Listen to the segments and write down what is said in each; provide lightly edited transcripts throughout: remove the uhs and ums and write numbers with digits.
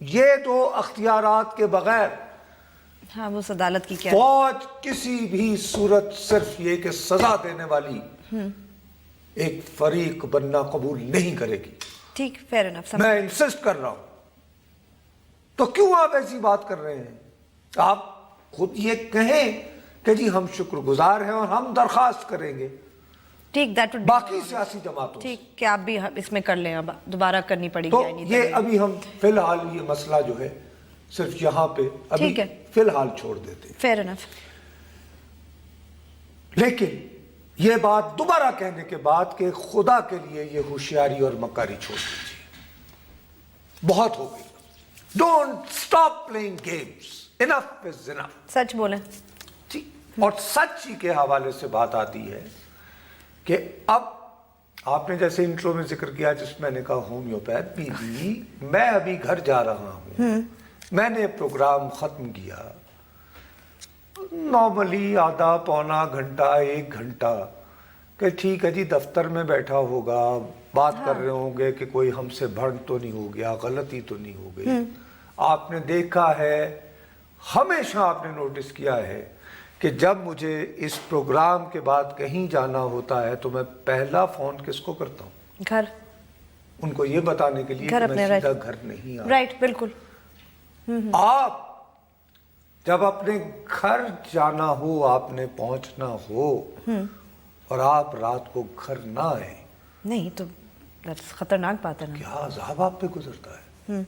یہ دو اختیارات کے بغیر ہاں وہ عدالت کی کیا فوج کسی بھی صورت صرف یہ کہ سزا دینے والی ایک فریق بننا قبول نہیں کرے گی. ٹھیک فیئر انف. میں انسسٹ کر رہا ہوں. تو کیوں آپ ایسی بات کر رہے ہیں؟ آپ خود یہ کہیں کہ جی ہم شکر گزار ہیں اور ہم درخواست کریں گے ٹھیک دیٹ وڈ باقی سیاسی جماعتوں سے. ٹھیک کہ آپ بھی اس میں کر لیں, اب دوبارہ کرنی پڑے تو گی. یہ ابھی ہم فی الحال یہ مسئلہ جو ہے صرف یہاں پہ ابھی فی الحال چھوڑ دیتے ہیں. Fair enough. لیکن یہ بات دوبارہ کہنے کے بعد کہ خدا کے لیے یہ ہوشیاری اور مکاری چھوڑ دیجیے, بہت ہو گئی. ڈونٹ اسٹاپ پلئنگ گیمز, انف از انف. سچ بولیں. جی, اور سچ ہی کے حوالے سے بات آتی ہے کہ اب آپ نے جیسے انٹرو میں ذکر کیا جس میں نے کہا ہومیوپیتھ بھی میں ابھی گھر جا رہا ہوں, میں نے پروگرام ختم کیا, نارملی آدھا پونا گھنٹہ 1 گھنٹہ کہ ٹھیک ہے جی دفتر میں بیٹھا ہوگا, بات کر رہے ہوں گے کہ کوئی ہم سے بھڑ تو نہیں ہو گیا, غلطی تو نہیں ہو گئی. آپ نے دیکھا ہے, ہمیشہ آپ نے نوٹس کیا ہے کہ جب مجھے اس پروگرام کے بعد کہیں جانا ہوتا ہے تو میں پہلا فون کس کو کرتا ہوں؟ گھر. ان کو یہ بتانے کے لیے کہ میں سیدھا گھر نہیں آتا. رائٹ, بالکل. آپ جب اپنے گھر جانا ہو, آپ نے پہنچنا ہو اور آپ رات کو گھر نہ آئیں, نہیں تو خطرناک بات ہے نا. کیا عذاب آپ پہ گزرتا ہے.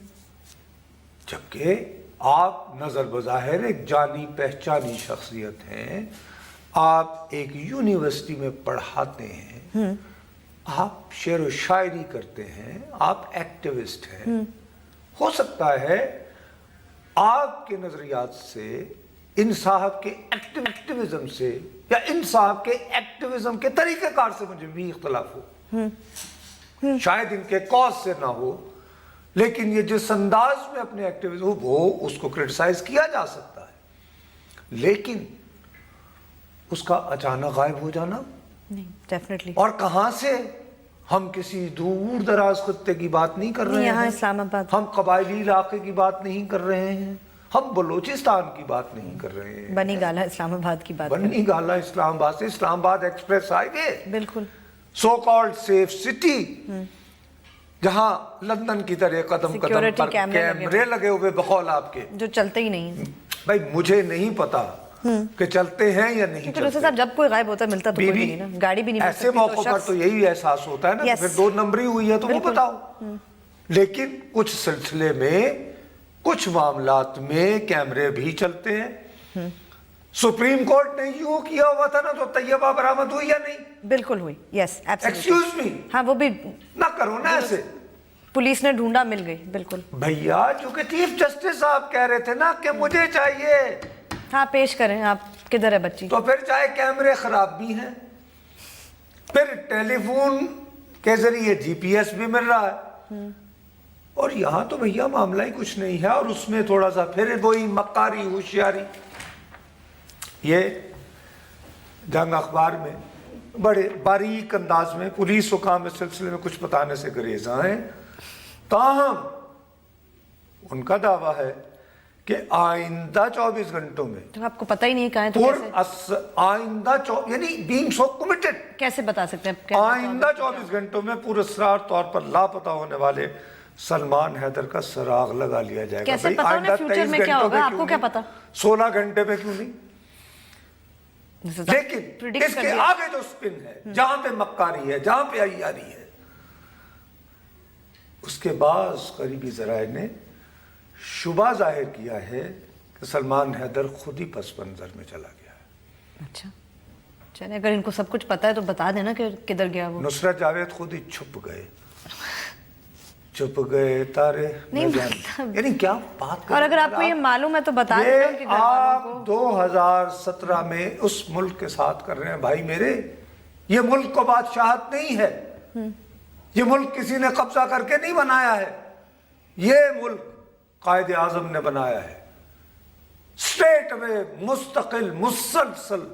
جبکہ آپ نظر بظاہر ایک جانی پہچانی شخصیت ہیں, آپ ایک یونیورسٹی میں پڑھاتے ہیں, آپ شعر و شاعری کرتے ہیں, آپ ایکٹیوسٹ ہیں. ہو سکتا ہے آپ کے نظریات سے ان صاحب کے ایکٹیویزم سے یا ان صاحب کے ایکٹیویزم کے طریقہ کار سے مجھے بھی اختلاف ہو, شاید ان کے کاز سے نہ ہو, لیکن یہ جس انداز میں اپنے ایکٹیویزم ہو وہ اس کو کرٹیسائز کیا جا سکتا ہے, لیکن اس کا اچانک غائب ہو جانا نہیں, ڈیفینیٹلی. اور کہاں سے, ہم کسی دور دراز خطے کی بات نہیں کر رہے ہیں, یہاں اسلام آباد, ہم قبائلی علاقے کی بات نہیں کر رہے ہیں, ہم بلوچستان کی بات نہیں کر رہے ہیں, بنی گالا اسلام آباد کی بات, بنی گالا اسلام آباد سے اسلام آباد ایکسپریس ہائی وے, بالکل سو کالڈ سیف سٹی, جہاں لندن کی طرح قدم قدم پر کیمرے لگے ہوئے بقول آپ کے, جو چلتے ہی نہیں. بھائی مجھے نہیں پتا کہ چلتے ہیں یا نہیں چلتے. صاحب جب کوئی غائب ہوتا ہے ملتا تو کوئی نہیں نا, گاڑی بھی نہیں. ایسے موقع پر تو یہی احساس ہوتا ہے نا, پھر 2 نمبری ہوئی ہے تو وہ بتاؤ. لیکن کچھ سلسلے میں کچھ معاملات میں کیمرے بھی چلتے ہیں. سپریم کورٹ نے یوں کیا ہوا تھا نا تو طیبہ برآمد ہوئی یا نہیں؟ بالکل ہوئی. یس ایکسکیوز می, ہاں وہ بھی نہ کرو نا ایسے. پولیس نے ڈھونڈا, مل گئی. بالکل بھیا چونکہ چیف جسٹس صاحب کہہ رہے تھے نا کہ مجھے چاہیے, ہاں پیش کریں, آپ کدھر ہے بچی, تو پھر چاہے کیمرے خراب بھی ہیں, پھر ٹیلی فون کے ذریعے جی پی ایس بھی مل رہا ہے, اور یہاں تو بھیا معاملہ ہی کچھ نہیں ہے, اور اس میں تھوڑا سا پھر وہی مکاری ہوشیاری. یہ جنگ اخبار میں بڑے باریک انداز میں پولیس حکام اس سلسلے میں کچھ بتانے سے گریزاں ہیں, تاہم ان کا دعویٰ ہے کہ آئندہ 24 گھنٹوں میں, تو آپ کو پتہ ہی نہیں کہاں ہے تو کیسے آئندہ یعنی being so committed, کیسے بتا سکتے ہیں آئندہ 24 گھنٹوں میں پراسرار طور پر لاپتہ ہونے والے سلمان حیدر کا سراغ لگا لیا جائے گا. کیسے پتا ہونا فیوچر میں کیا ہوگا, آپ کو کیا پتا, 16 گھنٹے میں کیوں نہیں. لیکن اس کے آگے جو سپن ہے, جہاں پہ مکاری ہے, جہاں پہ عیاری ہے, اس کے بعد قریبی ذرائع نے شبہ ظاہر کیا ہے کہ سلمان حیدر خود ہی پس منظر میں چلا گیا ہے. اچھا چلے, اگر ان کو سب کچھ پتا ہے تو بتا دینا کہ کدھر گیا وہ. نصرت جاوید خود ہی چھپ گئے تارے یعنی کیا بات کر. اور اگر آپ کو یہ معلوم ہے تو بتا دیں. آپ 2017 میں اس ملک کے ساتھ کر رہے ہیں بھائی میرے, یہ ملک کو بادشاہت نہیں ہے, یہ ملک کسی نے قبضہ کر کے نہیں بنایا ہے, یہ ملک قائد اعظم نے بنایا ہے, اسٹیٹ میں مستقل مسلسل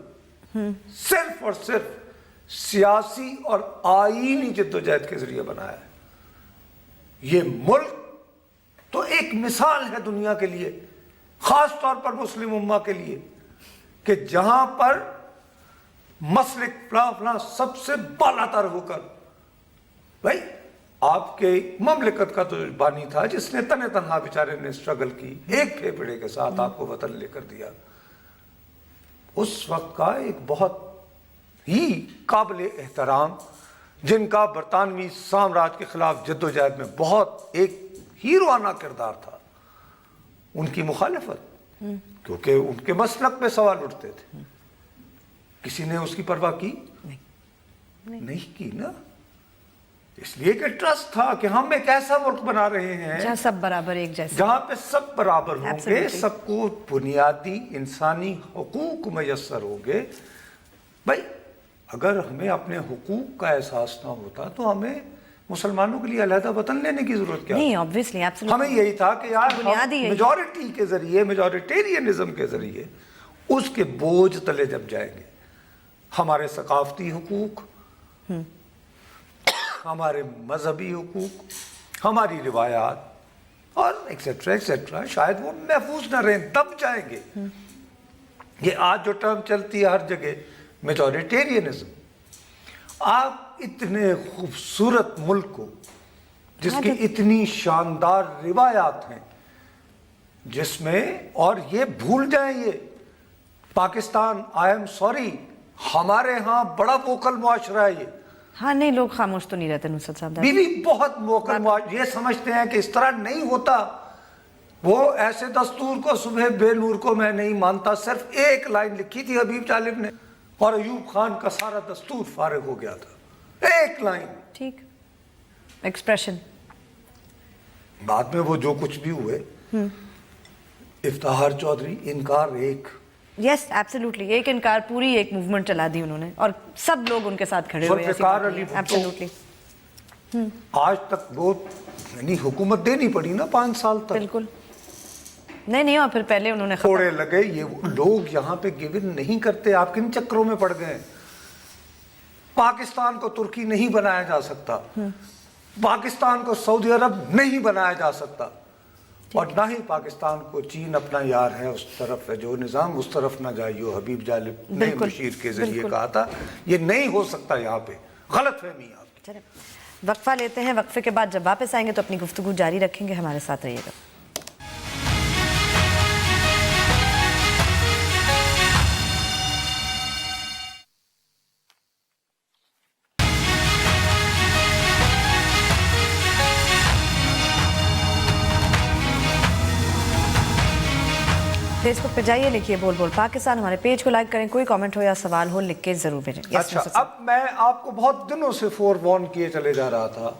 صرف اور صرف سیاسی اور آئینی جدوجہد کے ذریعے بنایا ہے. یہ ملک تو ایک مثال ہے دنیا کے لیے, خاص طور پر مسلم امہ کے لیے, کہ جہاں پر مسلک فلاں سب سے بالا تر ہو کر, بھائی آپ کے مملکت کا تو بانی تھا جس نے تنہ تنہا بیچارے نے اسٹرگل کی, ایک پھیپھڑے کے ساتھ آپ کو وطن لے کر دیا. اس وقت کا ایک بہت ہی قابل احترام, جن کا برطانوی سامراج کے خلاف جدوجہد میں بہت ایک ہیروانہ کردار تھا, ان کی مخالفت, کیونکہ ان کے مسلک پہ سوال اٹھتے تھے. کسی نے اس کی پرواہ کی نہیں کی نا, اس لیے کہ ٹرسٹ تھا کہ ہم ایک ایسا ملک بنا رہے ہیں جہاں سب برابر ایک جیسے, جہاں پہ سب برابر ہوں گے, سب کو بنیادی انسانی حقوق میسر ہوں گے. بھائی اگر ہمیں اپنے حقوق کا احساس نہ ہوتا تو ہمیں مسلمانوں کے لیے علیحدہ وطن لینے کی ضرورت کیا؟ نہیں, obviously, absolutely. ہمیں یہی تھا کہ یار میجورٹی کے ذریعے, میجورٹیرینزم کے ذریعے اس کے بوجھ تلے جب جائیں گے, ہمارے ثقافتی حقوق, ہمارے مذہبی حقوق, ہماری روایات اور ایکسیٹرا ایکسیٹرا شاید وہ محفوظ نہ رہیں, دب جائیں گے. یہ آج جو ٹرم چلتی ہے ہر جگہ, میجورٹیرینزم, آپ اتنے خوبصورت ملک کو جس کی اتنی شاندار روایات ہیں, جس میں, اور یہ بھول جائیں, یہ پاکستان, آئی ایم سوری, ہمارے ہاں بڑا ووکل معاشرہ ہے یہ. ہاں نہیں, لوگ خاموش تو نہیں رہتے نصرت صاحب. بیوی بہت ووکل معاشرہ, یہ سمجھتے ہیں کہ اس طرح نہیں ہوتا. وہ ایسے دستور کو صبح بے نور کو میں نہیں مانتا, صرف ایک لائن لکھی تھی حبیب جالب نے, اور ایوب خان کا سارا دستور فارغ ہو گیا تھا, ایک لائن. ٹھیک, ایکسپریشن. بعد میں وہ جو کچھ بھی ہوئے, افتخار چودھری, انکار ایک. یس, ایبسلیوٹلی, ایک انکار پوری ایک موومنٹ چلا دی انہوں نے, اور سب لوگ ان کے ساتھ کھڑے ہوئے. ذوالفقار علی بھٹو, ایبسلیوٹلی. آج تک وہ یعنی حکومت دینی پڑی نا 5 سال تک. بالکل نہیں, اور پھر پہلے انہوں نے تھوڑے لگے. یہ لوگ یہاں پہ گیون نہیں کرتے, آپ کن چکروں میں پڑ گئے. پاکستان کو ترکی نہیں بنایا جا سکتا, پاکستان کو سعودی عرب نہیں بنایا جا سکتا, اور نہ ہی پاکستان کو چین اپنا یار ہے. اس طرف ہے جو نظام, اس طرف نہ جائیو, حبیب جالب نے بشیر کے ذریعے کہا تھا. یہ نہیں ہو سکتا, یہاں پہ غلط فہمی ہے آپ کی. وقفہ لیتے ہیں, وقفے کے بعد جب واپس آئیں گے تو اپنی گفتگو جاری رکھیں گے. ہمارے ساتھ رہیے گا. فیس بک پہ جائیے, لکھیے بول بول پاکستان, ہمارے پیج کو لائک کریں, کوئی کامنٹ ہو یا سوال ہو لکھ کے ضرور بھیجیں. اچھا, اب میں آپ کو بہت دنوں سے فور وارن کیے چلے جا رہا تھا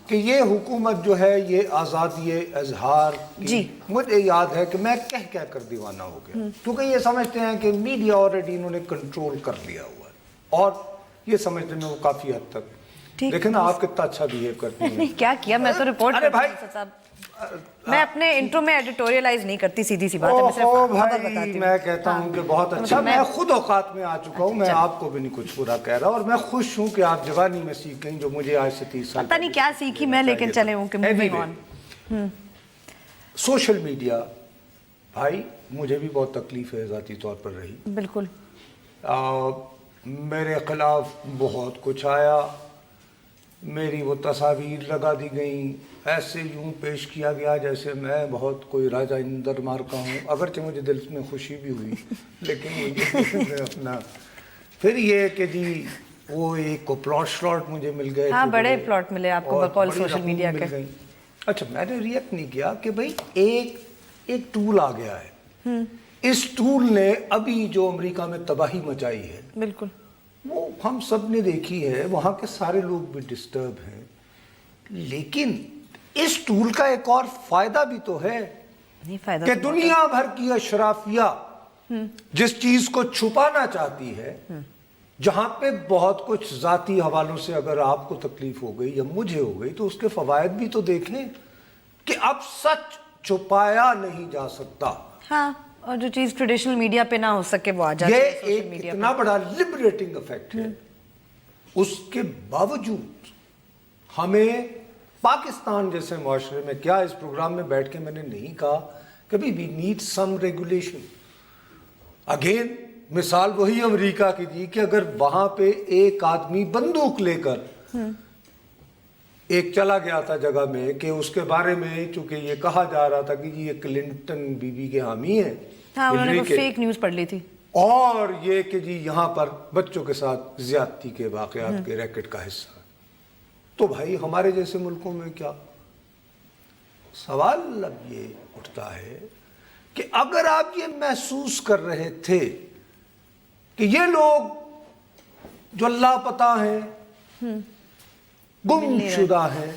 کہ یہ حکومت جو ہے یہ آزادی اظہار کی, مجھے یاد ہے کہ میں کہہ کر دیوانہ ہو گیا, کیونکہ یہ سمجھتے ہیں کہ میڈیا آلریڈی انہوں نے کنٹرول کر لیا ہوا ہے, اور یہ سمجھتے ہیں وہ کافی حد تک. لیکن آپ کتنا اچھا بیہیو کرتی ہیں. نہیں, کیا کیا, میں تو رپورٹ کرتی ہوں. میں اپنے انٹرو میں ایڈیٹوریلائز نہیں کرتی, سیدھی سی بات ہے. میں کہتا ہوں کہ بہت اچھا, میں خود اوقات میں آ چکا ہوں, میں آپ کو بھی نہیں کچھ برا کہہ رہا, اور میں خوش ہوں کہ آپ جوانی میں سیکھ گئیں جو مجھے آج سے 30 سال پتہ نہیں کیا سیکھی میں, لیکن چلے ہوں کہ موونگ آن. سوشل میڈیا بھائی مجھے بھی بہت تکلیف ہے ذاتی طور پر رہی. بالکل, میرے خلاف بہت کچھ آیا, میری وہ تصاویر لگا دی گئیں, ایسے یوں پیش کیا گیا جیسے میں بہت کوئی راجہ اندر مارکا ہوں, اگرچہ مجھے دل میں خوشی بھی ہوئی, لیکن اپنا پھر یہ کہ جی وہ ایک کو پلاٹ شلاٹ مجھے مل گئے. ہاں, بڑے پلاٹ ملے آپ کو بقول سوشل میڈیا کے. اچھا, میں نے ریئیکٹ نہیں کیا کہ بھائی ایک ٹول آ گیا ہے, اس ٹول نے ابھی جو امریکہ میں تباہی مچائی ہے, بالکل وہ ہم سب نے دیکھی ہے, وہاں کے سارے لوگ بھی ڈسٹرب ہیں. لیکن اس ٹول کا ایک اور فائدہ بھی تو ہے کہ دنیا بھر کی اشرافیہ جس چیز کو چھپانا چاہتی ہے, جہاں پہ بہت کچھ ذاتی حوالوں سے اگر آپ کو تکلیف ہو گئی یا مجھے ہو گئی تو اس کے فوائد بھی تو دیکھیں کہ اب سچ چھپایا نہیں جا سکتا. ہاں, اور جو چیز ٹریڈیشنل میڈیا پہ نہ ہو سکے وہ آ جاتی ہے. یہ ایک اتنا بڑا لبریٹنگ افیکٹ ہے. اس کے باوجود ہمیں پاکستان جیسے معاشرے میں کیا اس پروگرام میں بیٹھ کے میں نے نہیں کہا کبھی we need some regulation. Again مثال وہی امریکہ کی تھی کہ اگر وہاں پہ ایک آدمی بندوق لے کر ایک چلا گیا تھا جگہ میں کہ اس کے بارے میں چونکہ یہ کہا جا رہا تھا کہ یہ کلنٹن بی بی کے حامی ہیں, ہاں انہوں نے فیک نیوز پڑھ لی تھی, اور یہ کہ جی یہاں پر بچوں کے ساتھ زیادتی کے واقعات کے ریکٹ کا حصہ ہے, تو بھائی ہمارے جیسے ملکوں میں کیا سوال اب یہ اٹھتا ہے کہ اگر آپ یہ محسوس کر رہے تھے کہ یہ لوگ جو لاپتہ ہیں, گم شدہ ہیں,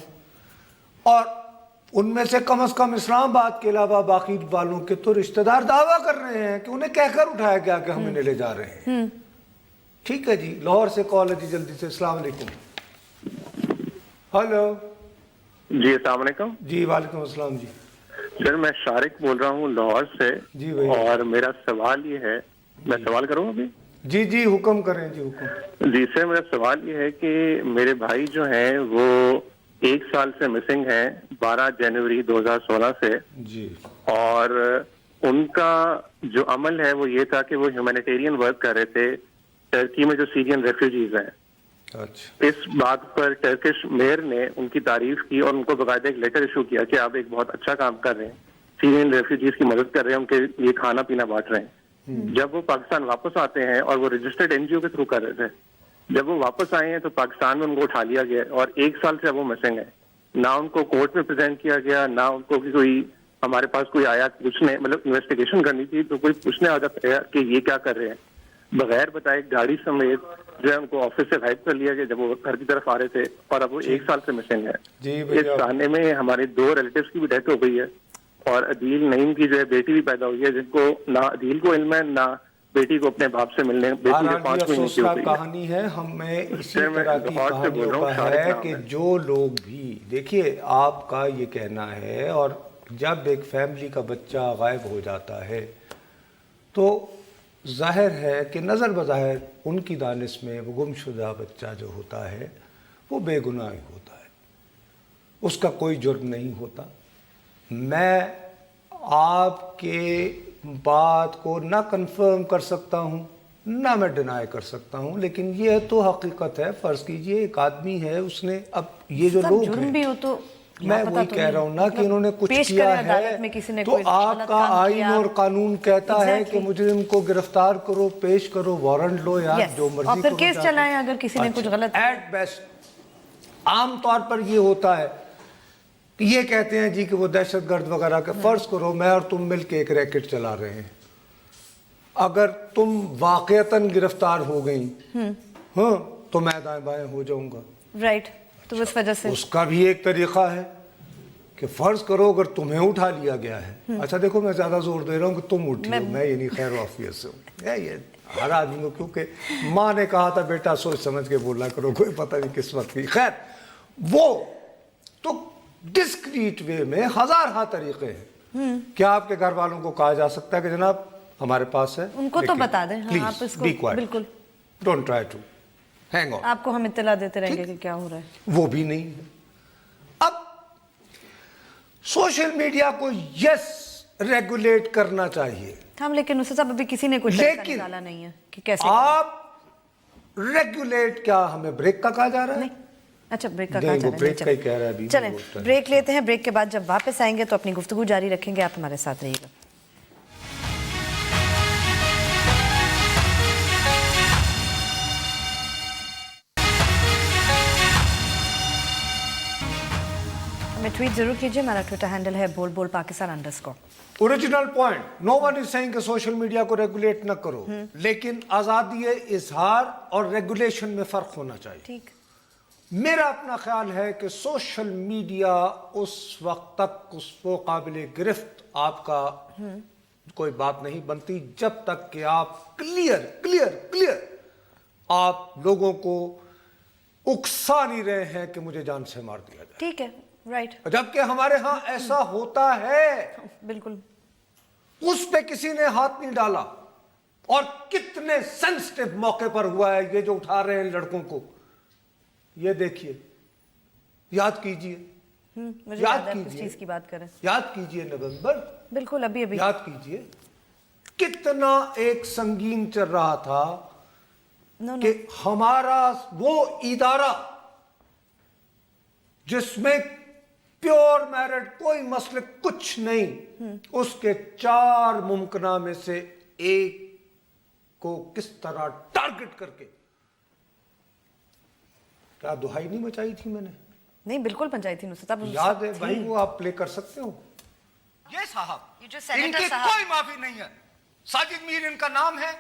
اور ان میں سے کم از کم اسلام آباد کے علاوہ باقی والوں کے تو رشتہ دار دعویٰ کر رہے ہیں کہ انہیں کہہ کر اٹھایا گیا کہ ہم انہیں لے جا رہے ہیں. ٹھیک ہے جی, لاہور سے کال ہے جی, جلدی سے. السلام علیکم. ہلو جی السلام علیکم. جی وعلیکم السلام. جی سر میں شارق بول رہا ہوں لاہور سے. جی بھائی. اور میرا سوال یہ ہے, میں سوال کروں ابھی؟ جی جی حکم کریں جی حکم. جی سر میرا سوال یہ ہے کہ میرے بھائی جو ہیں وہ 1 سال سے مسنگ ہیں, 12 جنوری 2016 سے. جی. اور ان کا جو عمل ہے وہ یہ تھا کہ وہ ہیومینیٹیرین ورک کر رہے تھے ٹرکی میں جو سیرین ریفیوجیز ہیں. اچھا. اس بات پر ٹرکش میئر نے ان کی تعریف کی اور ان کو باقاعدہ ایک لیٹر ایشو کیا کہ آپ ایک بہت اچھا کام کر رہے ہیں, سیرین ریفیوجیز کی مدد کر رہے ہیں, ان کے لیے کھانا پینا بانٹ رہے ہیں. جب وہ پاکستان واپس آتے ہیں, اور وہ رجسٹرڈ این جی او کے تھرو کر رہے تھے, جب وہ واپس آئے ہیں تو پاکستان میں ان کو اٹھا لیا گیا, اور 1 سال سے اب وہ مسنگ ہے. نہ ان کو کورٹ میں پریزنٹ کیا گیا, نہ ان کو کوئی ہمارے پاس کوئی آیا پوچھنے, مطلب انویسٹیگیشن کرنی تھی تو کوئی پوچھنے آ جاتا ہے کہ یہ کیا کر رہے ہیں. بغیر بتائے گاڑی سمیت جو ہے ان کو آفس سے غائب کر لیا گیا جب وہ گھر کی طرف آ رہے تھے, اور اب وہ 1 سال سے مسنگ ہے. اس تانے میں ہمارے 2 ریلیٹیوز کی بھی ڈیتھ ہو گئی ہے, اور عدیل نعیم کی جو ہے بیٹی بھی پیدا ہوئی ہے, جن کو نہ عدیل کو علم ہے نہ بیٹی کو اپنے باپ سے ملنے. بیٹی کے 5 مہینے کی ہو گئی کہانی ہے. ہمیں اسی طرح کی کہانیوں کا ہے کہ جو لوگ بھی دیکھیے, آپ کا یہ کہنا ہے, اور جب ایک فیملی کا بچہ غائب ہو جاتا ہے تو ظاہر ہے کہ نظر بظاہر ان کی دانش میں وہ گم شدہ بچہ جو ہوتا ہے وہ بے گناہ ہوتا ہے, اس کا کوئی جرم نہیں ہوتا. میں آپ کے بات کو نہ کنفرم کر سکتا ہوں نہ میں ڈینائی کر سکتا ہوں, لیکن یہ تو حقیقت ہے. فرض کیجئے ایک آدمی ہے, اس نے, اب یہ جو لوگ جرم بھی ہو تو میں وہی کہہ رہا ہوں نا کہ انہوں نے کچھ کیا ہے تو آپ کا آئین اور قانون کہتا ہے کہ مجرم کو گرفتار کرو, پیش کرو, وارنٹ لو, یا جو مرضی اور پھر کیس چلائیں اگر کسی نے کچھ غلط. ایٹ بیسٹ عام طور پر یہ ہوتا ہے کہ یہ کہتے ہیں جی کہ وہ دہشت گرد وغیرہ کا. فرض کرو میں اور تم مل کے ایک ریکٹ چلا رہے ہیں, اگر تم واقعتاً گرفتار ہو گئی ہاں تو میں دائیں بائیں ہو جاؤں گا. رائٹ. تو اس وجہ سے اس کا بھی ایک طریقہ ہے کہ فرض کرو اگر تمہیں اٹھا لیا گیا ہے. اچھا دیکھو میں زیادہ زور دے رہا ہوں کہ تم اٹھی ہو, میں یہ نہیں خیر وافیت سے ہوں. یہ ہر آدمی کو, کیونکہ ماں نے کہا تھا بیٹا سوچ سمجھ کے بولا کرو, کوئی پتہ نہیں کس وقت کی. خیر وہ تو ڈسکریٹ وے میں ہزارہ طریقے ہیں. کیا آپ کے گھر والوں کو کہا جا سکتا ہے کہ جناب ہمارے پاس ہے, ان کو تو بتا دیں, آپ اس کو بالکل don't try to hang on, آپ کو ہم اطلاع دیتے رہیں گے کہ کیا ہو رہا ہے. وہ بھی نہیں ہے. اب سوشل میڈیا کو یس ریگولیٹ کرنا چاہیے ہم, لیکن اس سے سب ابھی کسی نے کچھ نکالا نہیں ہے کہ کیسے آپ ریگولیٹ. کیا ہمیں بریک کا کہا جا رہا ہے؟ اچھا بریک کا کہا جا رہا ہے. چلیں بریک لیتے ہیں, بریک کے بعد جب واپس آئیں گے تو اپنی گفتگو جاری رکھیں گے. آپ ہمارے ساتھ رہیے گا. ہمیں ٹویٹ ضرور کیجیے, ہمارا ٹویٹر ہینڈل ہے Bol Bol Pakistan _ original point, no one is saying کہ سوشل میڈیا کو ریگولیٹ نہ کرو, لیکن آزادی اظہار اور ریگولیشن میں فرق ہونا چاہیے. ٹھیک. میرا اپنا خیال ہے کہ سوشل میڈیا اس وقت تک اس کو قابل گرفت آپ کا کوئی بات نہیں بنتی جب تک کہ آپ کلیئر آپ لوگوں کو اکسا نہیں رہے ہیں کہ مجھے جان سے مار دیا جائے. ٹھیک ہے, رائٹ. جبکہ ہمارے ہاں ایسا ہوتا ہے, بالکل, اس پہ کسی نے ہاتھ نہیں ڈالا, اور کتنے سینسٹیو موقع پر ہوا ہے یہ جو اٹھا رہے ہیں لڑکوں کو. یہ دیکھیے, یاد کیجئے, مجھے یاد ہے کس چیز کی بات کریں. یاد کیجئے نومبر, بالکل ابھی یاد کیجئے کتنا ایک سنگین چل رہا تھا کہ ہمارا وہ ادارہ جس میں پیور میرٹ کوئی مسئلہ کچھ نہیں, اس کے 4 ممکنہ میں سے ایک کو کس طرح ٹارگٹ کر کے, کیا دہائی نہیں مچائی تھی میں نے؟ نہیں بالکل پنچائی تھی نصرت صاحب, یاد ہے بھائی, وہ آپ پلے کر سکتے ہو. یہ صاحب ان کی کوئی معافی نہیں ہے. ساجد میر ان کا نام ہے,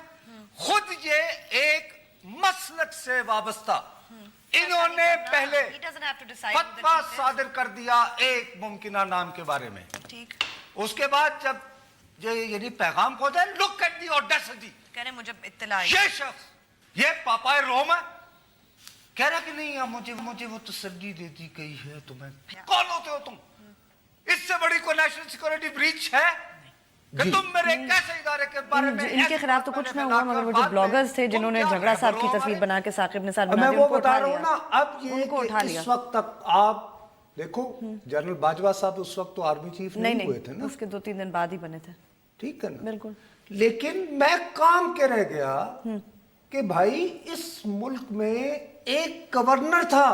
خود یہ ایک مسلک سے وابستہ, انہوں نے پہلے فتویٰ صادر کر دیا ایک ممکنہ نام کے بارے میں. اس کے بعد جب یعنی پیغام کو دے, لک ایٹ دی اوڈیسٹی, کہنے مجھے اطلاع, یہ شخص یہ پاپائے روم ہے, کہہ رہا کہ نہیں مجھے وہ تسلی دے دی گئی ہے. تمہیں کون ہوتے ہو تم؟ اس سے بڑی کوئی نیشنل سیکورٹی بریچ ہے کہ تم میرے کیسے ادارے کے بارے میں؟ ان کے خلاف تو کچھ نہ ہوا, مگر وہ جو بلاگرز تھے جنہوں نے جھگڑا صاحب کی تصویر بنا کے ثاقب نثار بنا دی, میں وہ بتا رہا ہوں نا. اب یہ کہ اس وقت تک آپ دیکھو, جنرل باجوہ صاحب اس وقت تو آرمی چیف نہیں ہوئے تھے نا, اس کے 2-3 دن بعد ہی بنے تھے. ٹھیک ہے نا, بالکل. لیکن میں کام کے رہ گیا کہ بھائی اس ملک میں ایک گورنر تھا.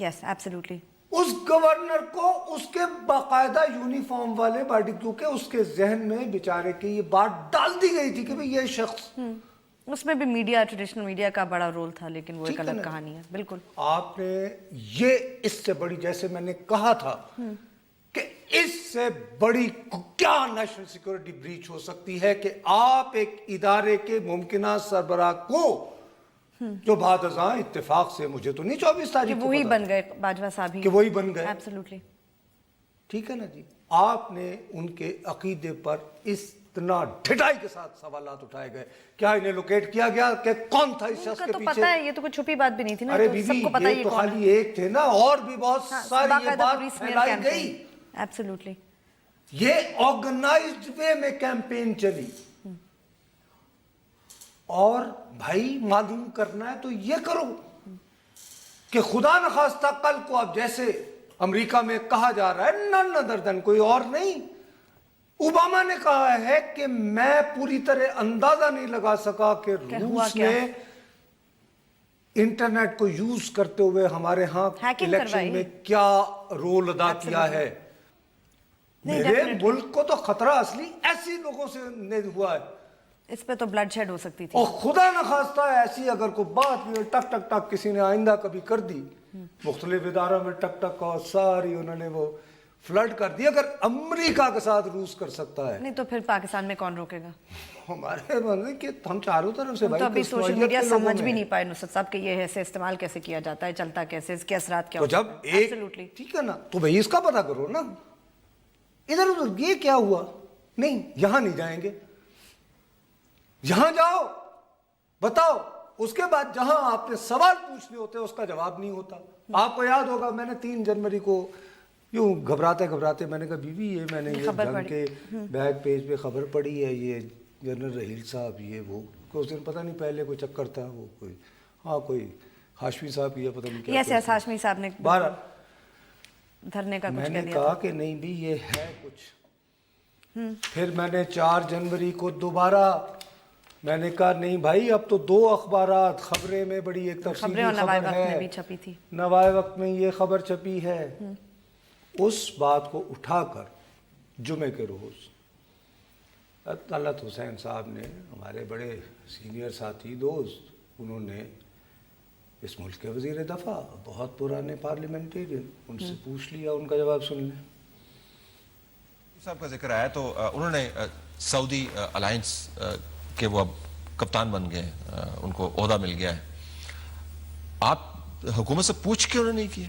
یس ایبسلیوٹلی. اس گورنر کو اس کے باقاعدہ یونیفارم والے باڈی, کیونکہ اس کے ذہن میں بیچارے کی یہ بات ڈال دی گئی تھی کہ بھئی یہ شخص, اس میں بھی میڈیا, ٹریڈیشنل میڈیا کا بڑا رول تھا, لیکن وہ ایک الگ کہانی ہے. بالکل. آپ نے یہ اس سے بڑی, جیسے میں نے کہا تھا کہ اس سے بڑی کیا نیشنل سیکورٹی بریچ ہو سکتی ہے کہ آپ ایک ادارے کے ممکنہ سربراہ کو, جو بعد ازاں اتفاق سے مجھے تو نہیں 24 تاریخ کو وہی بن گئے باجوہ صاحب ہی, کہ وہی بن گئے. ایبسلیوٹلی. ٹھیک ہے نا جی, آپ نے ان کے عقیدے پر اتنا ڈھٹائی کے ساتھ سوالات اٹھائے گئے. کیا انہیں لوکیٹ کیا گیا کہ کون تھا اس شخص کے پیچھے؟ پتہ ہے, یہ تو کوئی چھپی بات بھی نہیں تھی نا, ارے سب کو پتہ یہ تو خالی ایک تھے نا, اور بھی بہت ساری یہ بات پھیلائی گئی. ایبسلیوٹلی. یہ آرگنائزڈ وے میں کیمپین چلی, اور بھائی معلوم کرنا ہے تو یہ کرو کہ خدا نخواستہ کل کو اب جیسے امریکہ میں کہا جا رہا ہے, نن ادر دین کوئی اور نہیں, اوباما نے کہا ہے کہ میں پوری طرح اندازہ نہیں لگا سکا کہ روس نے انٹرنیٹ کو یوز کرتے ہوئے ہمارے ہاں الیکشن میں کیا رول ادا کیا ہے. میرے ملک کو تو خطرہ اصلی ایسی لوگوں سے ہوا ہے, اس پہ تو بلڈ شیڈ ہو سکتی تھی. اور خدا نخواستہ ایسی اگر کوئی بات بھی ٹک ٹک ٹک کسی نے آئندہ کبھی کر دی, مختلف اداروں میں ٹک ٹک اور ساری انہوں نے وہ فلڈ کر دی. اگر امریکہ کے ساتھ روس کر سکتا ہے, نہیں تو پھر پاکستان میں کون روکے گا؟ ہمارے مطلب کہ ہم چاروں طرف سے تو ابھی سوشل میڈیا سمجھ بھی نہیں پائے نصرت صاحب کہ یہ ایسے استعمال کیسے کیا جاتا ہے, چلتا کیسے, اس کے اثرات کیا. تو جب ایک ٹھیک ہے نا, تو بھائی اس کا پتہ کرو نا, ادھر ادھر یہ کیا ہوا, نہیں یہاں نہیں جائیں گے, یہاں جاؤ بتاؤ. اس کے بعد جہاں آپ نے سوال پوچھنے ہوتے اس کا جواب نہیں ہوتا. آپ کو یاد ہوگا میں نے 3 جنوری کو یوں گھبراتے میں نے کہا بی یہ میں نے یہ جنگ کے بیک پیج پہ خبر پڑھی ہے, یہ جنرل رحیل صاحب یہ وہ, اس دن پتہ نہیں پہلے کوئی چکر تھا, وہ کوئی ہاشمی صاحب کی پتہ نہیں کیا, یس ہاشمی صاحب نے بارہ دھرنے کا کچھ کہہ دیا. میں نے کہا کہ نہیں بھی یہ ہے کچھ. پھر میں نے 4 جنوری کو دوبارہ میں نے کہا نہیں بھائی اب تو 2 اخبارات, خبریں میں بڑی ایک تفصیلی خبر ہے, نوائے وقت میں یہ خبر چھپی ہے. اس بات کو اٹھا کر جمعے کے روز طلعت حسین صاحب نے, ہمارے بڑے سینئر ساتھی دوست, انہوں نے اس ملک کے وزیر دفاع, بہت پرانے پارلیمنٹیرین, ان سے پوچھ لیا, ان کا جواب سن لیں. صاحب کا ذکر آیا تو انہوں نے سعودی الائنس کہ وہ اب کپتان بن گئے, ان کو عہدہ مل گیا ہے, آپ حکومت سے پوچھ کے انہوں نے نہیں کیا؟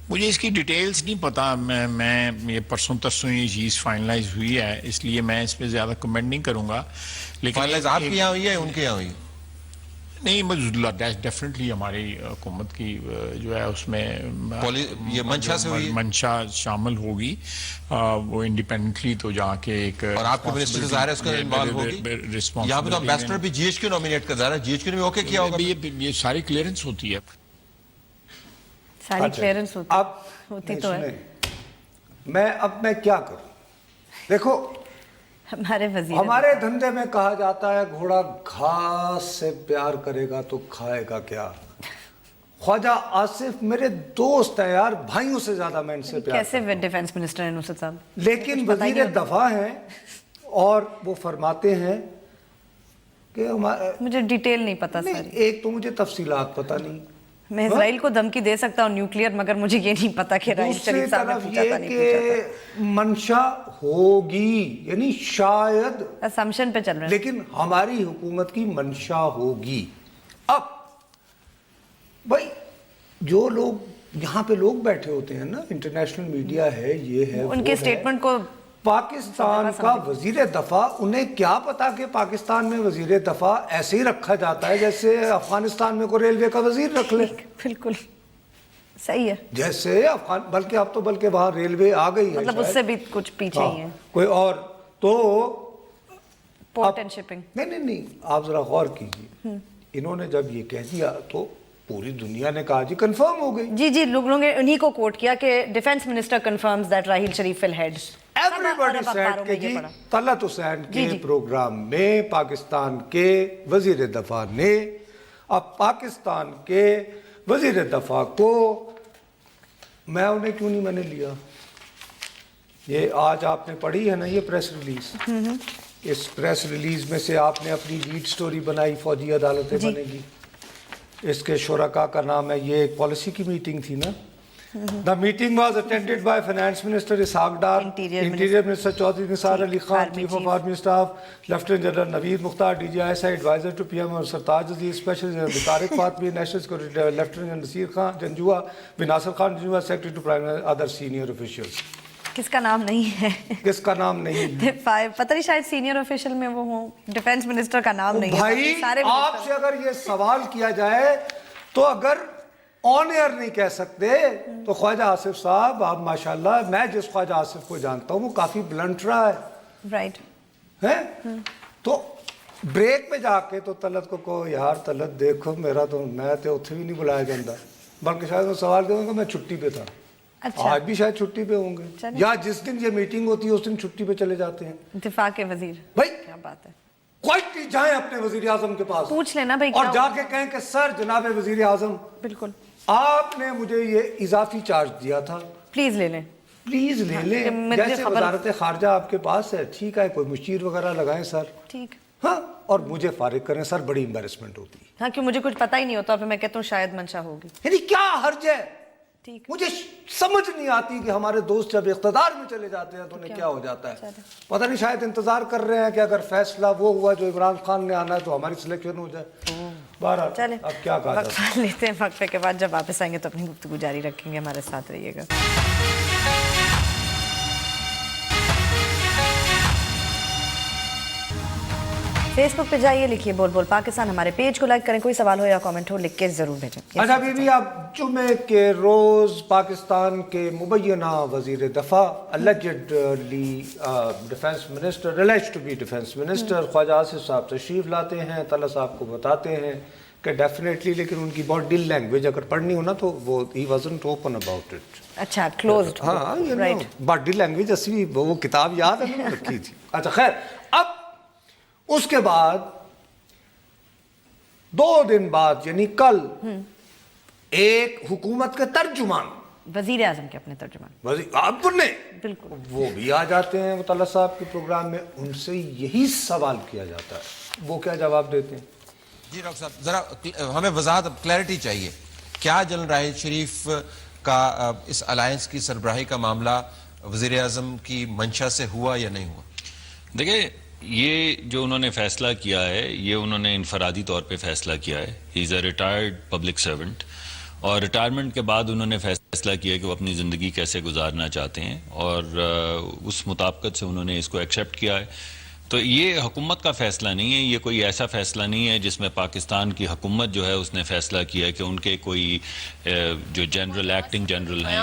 مجھے اس کی ڈیٹیلز نہیں پتا, میں یہ پرسوں ترسوں یہ چیز فائنلائز ہوئی ہے, اس لیے میں اس پہ زیادہ کمنٹ نہیں کروں گا. لیکن فائنلائز آپ کے یہاں ہوئی ہے ان کے یہاں ہوئی؟ نہیں, ڈیفینیٹلی ہماری حکومت کی جو ہے اس میں یہ منشا سے ہوئی, منشا شامل ہوگی, وہ انڈیپینڈنٹلی تو جا کے ایک, اور آپ کے منسٹر سے ظاہر ہے اس کا انوالو ہوگی. یہاں پہ تو امبیسڈر بھی جی ایچ کیو نومینیٹ کر رہا ہے, جی ایچ کیو نے بھی اوکے کیا ہوگا. یہ ساری کلیئرنس ہوتی ہے, ساری کلیئرنس ہوتی تو ہے. میں کیا کروں؟ دیکھو ہمارے وزیر ہمارے دھندے میں کہا جاتا ہے گھوڑا گھاس سے پیار کرے گا تو کھائے گا کیا. خواجہ آصف میرے دوست ہیں یار, بھائیوں سے زیادہ میں ان سے پیار کیسے ڈیفینس منسٹر ہیں نصرت صاحب, لیکن وزیر دفاع ہیں اور وہ فرماتے ہیں کہ مجھے ڈیٹیل نہیں پتا ساری. ایک تو مجھے تفصیلات پتہ نہیں, میں اسرائیل کو دھمکی دے سکتا ہوں نیوکلیئر, مگر مجھے یہ نہیں پتا کہ راحیل شریف صاحب نے پوچھا تھا نہیں پوچھا تھا. منشا ہوگی, یعنی شاید اسمپشن پہ چل رہے ہیں, لیکن ہماری حکومت کی منشا ہوگی. اب بھائی جو لوگ یہاں پہ لوگ بیٹھے ہوتے ہیں نا, انٹرنیشنل میڈیا ہے, یہ ہے, ان کے اسٹیٹمنٹ کو پاکستان کا وزیر دفاع, انہیں کیا پتا کہ پاکستان میں وزیر دفاع ایسے ہی رکھا جاتا ہے جیسے افغانستان میں کوئی ریلوے کا وزیر رکھ لے. بالکل صحیح ہے, جیسے بلکہ اب تو بلکہ وہاں ریلوے آ گئی ہے, مطلب اس سے بھی کچھ پیچھے ہی ہے کوئی اور. تو پورٹ اینڈ شپنگ, نہیں آپ ذرا غور کیجیے, انہوں نے جب یہ کہہ دیا تو پوری دنیا نے کہا جی کنفرم ہو گئی. جی لوگوں نے انہی کو کوٹ کیا کہ defence minister confirms that Raheel Sharif will head. Everybody said کہ جی طلعت حسین کے پروگرام میں پاکستان کے وزیر دفاع نے اب پاکستان کے وزیر دفاع کو, میں انہیں کیوں نہیں میں نے لیا. یہ آج آپ نے پڑھی ہے نا یہ پریس ریلیز, اس پریس ریلیز میں سے آپ نے اپنی لیڈ سٹوری بنائی فوجی عدالتیں بنے گی. اس کے شرکاء کا نام ہے, یہ ایک پالیسی کی میٹنگ تھی نا. The meeting was attended by Finance Minister Ishaq Dar, Interior Minister Chaudhry Nisar Ali Khan, Chief of Army Staff, Lieutenant General Naveed Mukhtar, DGISI Advisor to PM اور Sartaj Aziz, Special General Tariq Fatmi, National Security Lieutenant General Nasir Khan Janjua, Nasir Khan Janjua, Secretary to Prime Minister, other senior officials. کس کا نام نہیں ہے, کس کا نام نہیں ہے, پتہ نہیں شاید سینئر آفیشل میں وہ ہوں, ڈیفینس منسٹر کا نام نہیں ہے. بھائی آپ سے اگر یہ سوال کیا جائے تو اگر آن ایئر نہیں کہہ سکتے تو خواجہ آصف صاحب آپ ماشاءاللہ, میں جس خواجہ آصف کو جانتا ہوں وہ کافی بلنٹ رہا ہے, رائٹ ہے, تو بریک پہ جا کے تو طلعت کو کہو یار طلعت دیکھو میرا تو, میں تو اتھے بھی نہیں بلایا جاتا, بلکہ شاید وہ سوال کروں گا میں چھٹی پہ تھا. آج بھی شاید چھٹی پہ ہوں گے, یا جس دن یہ میٹنگ ہوتی ہے اس دن چھٹی پہ چلے جاتے ہیں. دفاع کے وزیر, بھائی کیا بات ہے, کوئٹی جائیں اپنے وزیر اعظم کے پاس, پوچھ لینا بھائی, اور جا کے کہیں کہ سر جناب وزیر اعظم, بالکل آپ نے مجھے یہ اضافی چارج دیا تھا, پلیز لے لیں, پلیز لے لیں. جیسے وزارت خارجہ آپ کے پاس ہے, ٹھیک ہے, کوئی مشیر وغیرہ لگائیں سر, ٹھیک, ہاں, اور مجھے فارغ کریں سر, بڑی امبیرسمنٹ ہوتی ہے. ہاں, کیوں مجھے کچھ پتہ ہی نہیں ہوتا, پھر میں کہتا ہوں شاید منشا ہوگی. یعنی کیا حرج ہے, مجھے سمجھ نہیں آتی کہ ہمارے دوست جب اقتدار میں چلے جاتے ہیں تو انہیں کیا ہو جاتا ہے. پتہ نہیں, شاید انتظار کر رہے ہیں کہ اگر فیصلہ وہ ہوا جو عمران خان نے آنا ہے تو ہماری سلیکشن ہو جائے. بہرحال چلیں اب کیا کہا جاتا ہے, لیتے ہیں وقفے کے بعد, جب واپس آئیں گے تو اپنی گفتگو جاری رکھیں گے, ہمارے ساتھ رہیے گا. فیس بک پہ جائیے, لکھیے بول بول پاکستان, ہمارے پیج کو لائک کریں, کوئی سوال ہو یا کامنٹ ہو لکھ کے ضرور بھیجیں. اچھا بی اب جمعے کے روز پاکستان کے مبینہ وزیر دفاع, allegedly defence minister, alleged to be defence minister Khawaja Asif صاحب تشریف لاتے ہیں, طلعت صاحب کو بتاتے ہیں کہ ڈیفینیٹلی, لیکن ان کی باڈی لینگویج اگر پڑھنی ہو نا تو وہ he wasn't open about it. اچھا, closed. ہاں, باڈی لینگویج اصلی وہ کتاب یاد ہے نا رکھی تھی. اچھا خیر, اب اس کے بعد 2 دن بعد یعنی کل ایک حکومت کے ترجمان, وزیر اعظم کے اپنے ترجمان, آپ نے بالکل وہ بھی آ جاتے ہیں طلعت صاحب کے پروگرام میں, ان سے یہی سوال کیا جاتا ہے, وہ کیا جواب دیتے ہیں. جی ڈاکٹر صاحب, ذرا ہمیں وضاحت, کلیئرٹی چاہیے, کیا جنرل راحیل شریف کا اس الائنس کی سربراہی کا معاملہ وزیر اعظم کی منشا سے ہوا یا نہیں ہوا؟ دیکھیں, یہ جو انہوں نے فیصلہ کیا ہے یہ انہوں نے انفرادی طور پہ فیصلہ کیا ہے. ہی از اے ریٹائرڈ پبلک سرونٹ, اور ریٹائرمنٹ کے بعد انہوں نے فیصلہ کیا کہ وہ اپنی زندگی کیسے گزارنا چاہتے ہیں, اور اس مطابقت سے انہوں نے اس کو ایکسیپٹ کیا ہے. تو یہ حکومت کا فیصلہ نہیں ہے, یہ کوئی ایسا فیصلہ نہیں ہے جس میں پاکستان کی حکومت جو ہے اس نے فیصلہ کیا کہ ان کے کوئی جو جنرل ایکٹنگ جنرل ہیں.